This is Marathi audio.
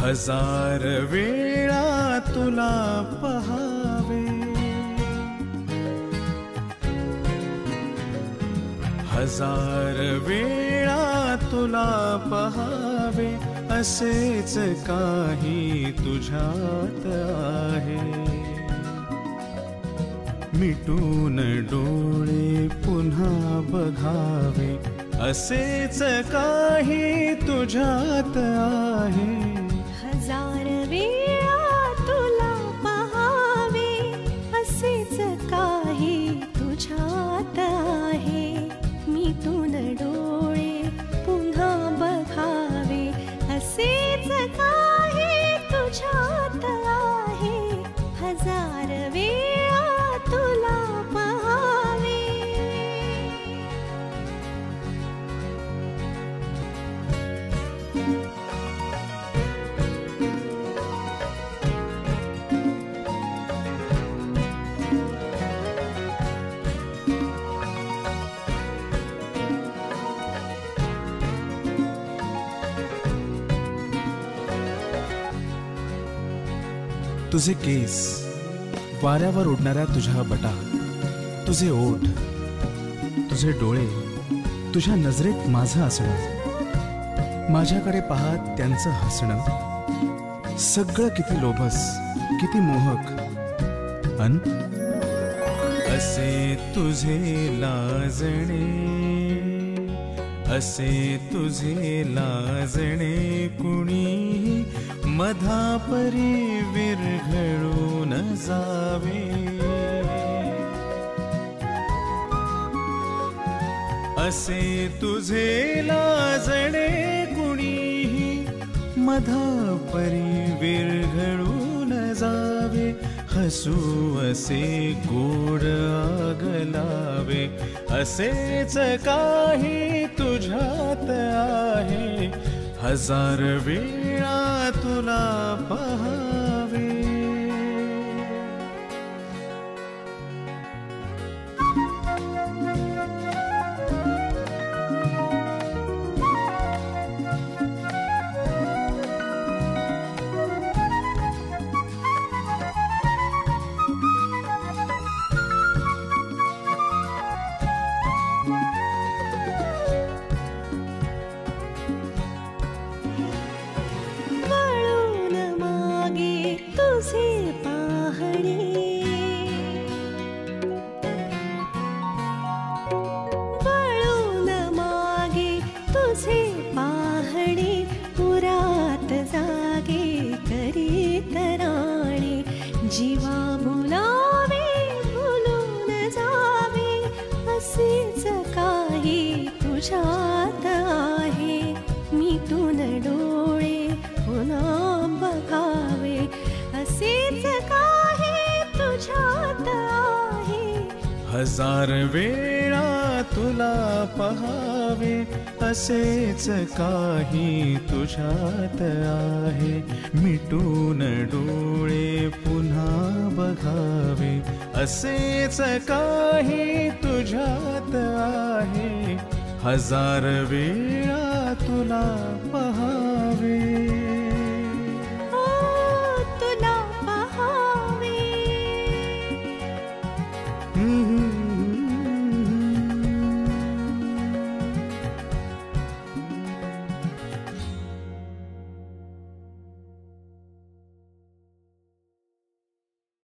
हजार वेळा तुला पहावे, हजार वेळा तुला पहावे, असेच काही तुझ्यात आहे. मिटून डोळे पुन्हा बघावे, असेच काही तुझ्यात आहे. हजार वेळा तुला पहावे, असेच काही तुझ्यात आहे. मिटून डोळे पुन्हा बघावे, असेच काही तुझ्यात आहे. हजार वेळा तुला पहावे. तुझे केस, वाऱ्यावर उडणाऱ्या तुझ्या बटा, तुझे ओठ, तुझे डोळे, तुझ्या नजरेत माझं असणं, माझ्याकडे पाहत त्यांचं हसणं, सगळं किती लोभस, किती मोहक. अन असे तुझे लाजणे, असे तुझे लाजणे, कुणी मधापरी विरघळून जावे. असे तुझे लाजणे, कुणीही मधापरी विरघळून जावे. हसू असे गोड आग लावे, असेच काही तुझ्यात आहे. हजार वेळा तुला पहावे. तुझे पाहणे, वळून मागे तुझे पाहणे, पुरात जागे करीत राणे. जीवा भुलावे, भुलून जावे, असेच काही तुझ्यात आहे. मिटून डोळे पुन्हा बघावे, असेच काही तुझ्यात आहे. हजार वेळा तुला पहावे, असेच काही तुझ्यात आहे. मिटून डोळे पुन्हा बघावे, असेच काही तुझ्यात आहे. हजार वेळा तुला पहावे.